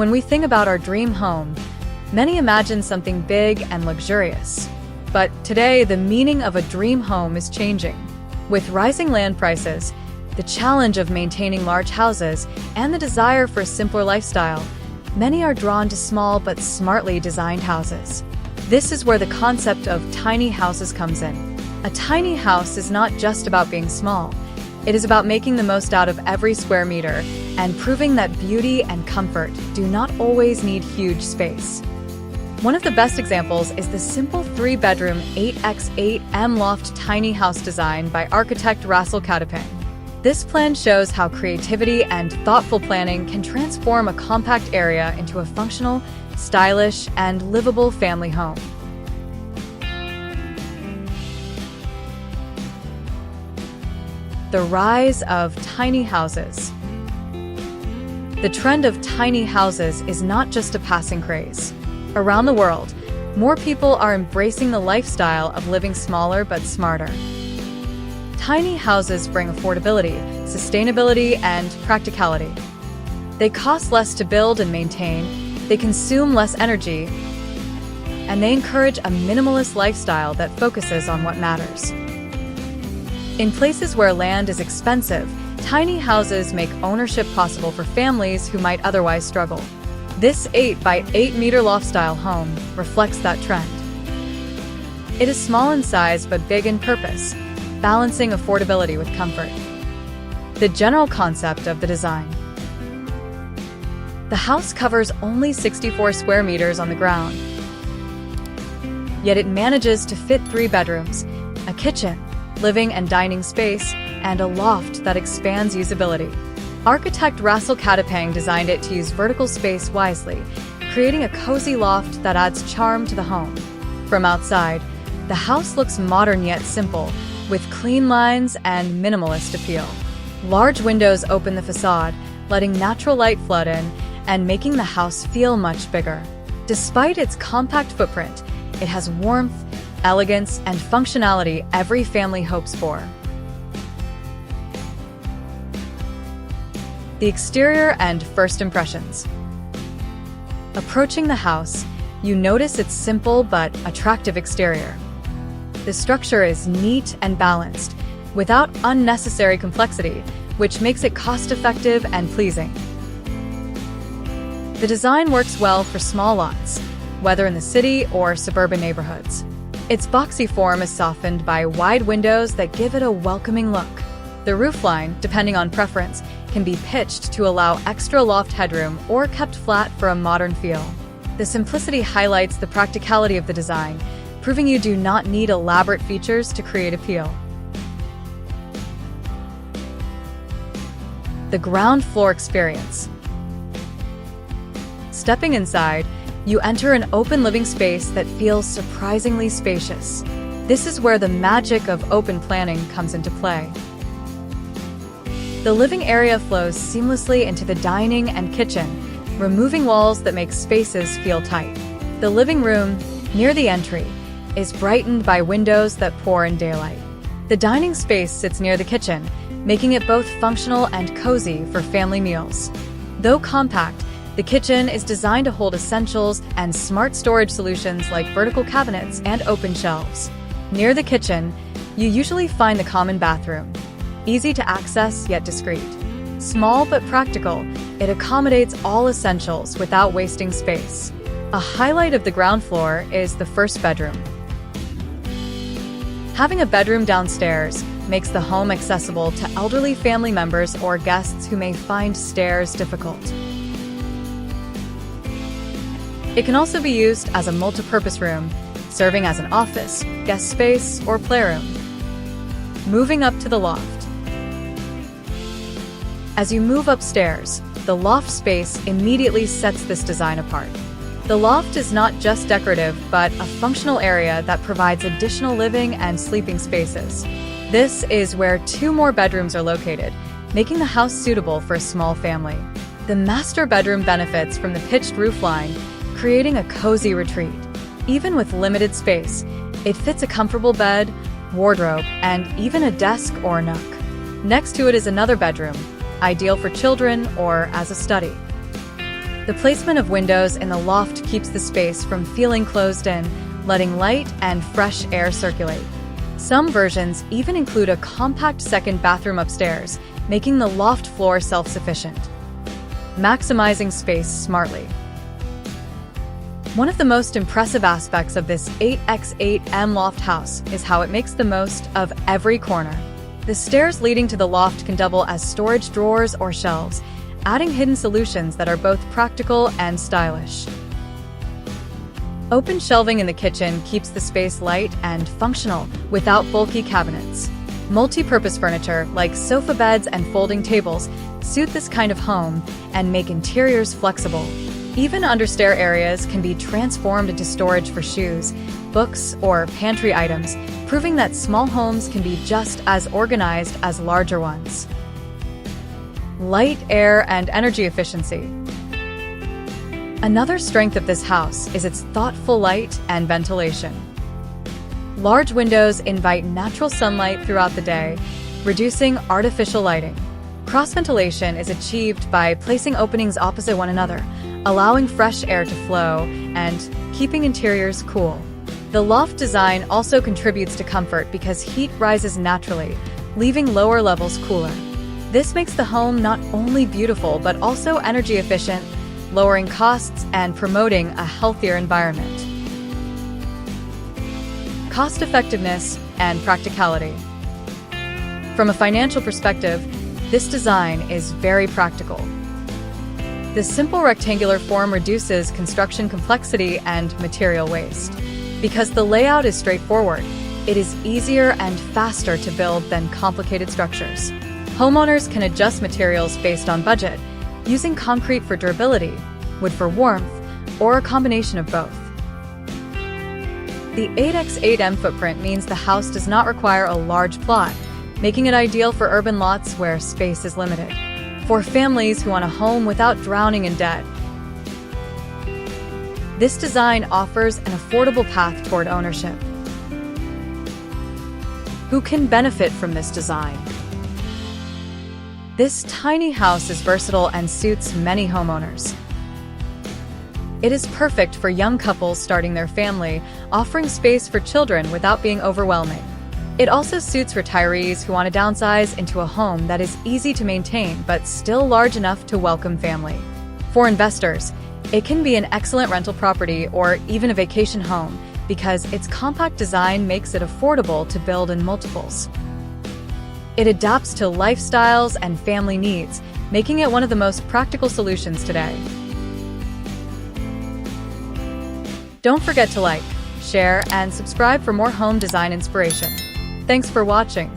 When we think about our dream home, many imagine something big and luxurious. But today, the meaning of a dream home is changing. With rising land prices, the challenge of maintaining large houses, and the desire for a simpler lifestyle, many are drawn to small but smartly designed houses. This is where the concept of tiny houses comes in. A tiny house is not just about being small. It is about making the most out of every square meter and proving that beauty and comfort do not always need huge space. One of the best examples is the simple 3-bedroom 8x8m Loft Tiny House design by Architect Rassel Catapang. This plan shows how creativity and thoughtful planning can transform a compact area into a functional, stylish, and livable family home. The rise of tiny houses. The trend of tiny houses is not just a passing craze. Around the world, more people are embracing the lifestyle of living smaller but smarter. Tiny houses bring affordability, sustainability, and practicality. They cost less to build and maintain, they consume less energy, and they encourage a minimalist lifestyle that focuses on what matters. In places where land is expensive, tiny houses make ownership possible for families who might otherwise struggle. This 8x8m loft-style home reflects that trend. It is small in size but big in purpose, balancing affordability with comfort. The general concept of the design. The house covers only 64 square meters on the ground, yet it manages to fit 3 bedrooms, a kitchen, living and dining space, and a loft that expands usability. Architect Rassel Catapang designed it to use vertical space wisely, creating a cozy loft that adds charm to the home. From outside, the house looks modern yet simple, with clean lines and minimalist appeal. Large windows open the facade, letting natural light flood in and making the house feel much bigger. Despite its compact footprint, it has warmth, elegance, and functionality every family hopes for. The exterior and first impressions. Approaching the house, you notice its simple but attractive exterior. The structure is neat and balanced, without unnecessary complexity, which makes it cost-effective and pleasing. The design works well for small lots, whether in the city or suburban neighborhoods. Its boxy form is softened by wide windows that give it a welcoming look. The roofline, depending on preference, can be pitched to allow extra loft headroom or kept flat for a modern feel. The simplicity highlights the practicality of the design, proving you do not need elaborate features to create appeal. The ground floor experience. Stepping inside, you enter an open living space that feels surprisingly spacious. This is where the magic of open planning comes into play. The living area flows seamlessly into the dining and kitchen, removing walls that make spaces feel tight. The living room, near the entry, is brightened by windows that pour in daylight. The dining space sits near the kitchen, making it both functional and cozy for family meals. Though compact, the kitchen is designed to hold essentials and smart storage solutions like vertical cabinets and open shelves. Near the kitchen, you usually find the common bathroom. Easy to access yet discreet. Small but practical, it accommodates all essentials without wasting space. A highlight of the ground floor is the first bedroom. Having a bedroom downstairs makes the home accessible to elderly family members or guests who may find stairs difficult. It can also be used as a multi-purpose room, serving as an office, guest space, or playroom. Moving up to the loft. As you move upstairs, the loft space immediately sets this design apart. The loft is not just decorative, but a functional area that provides additional living and sleeping spaces. This is where 2 more bedrooms are located, making the house suitable for a small family. The master bedroom benefits from the pitched roofline, creating a cozy retreat. Even with limited space, it fits a comfortable bed, wardrobe, and even a desk or nook. Next to it is another bedroom, ideal for children or as a study. The placement of windows in the loft keeps the space from feeling closed in, letting light and fresh air circulate. Some versions even include a compact second bathroom upstairs, making the loft floor self-sufficient. Maximizing space smartly. One of the most impressive aspects of this 8x8m Loft house is how it makes the most of every corner. The stairs leading to the loft can double as storage drawers or shelves, adding hidden solutions that are both practical and stylish. Open shelving in the kitchen keeps the space light and functional without bulky cabinets. Multi-purpose furniture like sofa beds and folding tables suit this kind of home and make interiors flexible. Even understair areas can be transformed into storage for shoes, books, or pantry items, proving that small homes can be just as organized as larger ones. Light, air, and energy efficiency. Another strength of this house is its thoughtful light and ventilation. Large windows invite natural sunlight throughout the day, reducing artificial lighting. Cross-ventilation is achieved by placing openings opposite one another, allowing fresh air to flow and keeping interiors cool. The loft design also contributes to comfort because heat rises naturally, leaving lower levels cooler. This makes the home not only beautiful but also energy efficient, lowering costs and promoting a healthier environment. Cost-effectiveness and practicality. From a financial perspective, this design is very practical. The simple rectangular form reduces construction complexity and material waste. Because the layout is straightforward, it is easier and faster to build than complicated structures. Homeowners can adjust materials based on budget, using concrete for durability, wood for warmth, or a combination of both. The 8x8m footprint means the house does not require a large plot, making it ideal for urban lots where space is limited. For families who want a home without drowning in debt, this design offers an affordable path toward ownership. Who can benefit from this design? This tiny house is versatile and suits many homeowners. It is perfect for young couples starting their family, offering space for children without being overwhelming. It also suits retirees who want to downsize into a home that is easy to maintain but still large enough to welcome family. For investors, it can be an excellent rental property or even a vacation home because its compact design makes it affordable to build in multiples. It adapts to lifestyles and family needs, making it one of the most practical solutions today. Don't forget to like, share, and subscribe for more home design inspiration. Thanks for watching.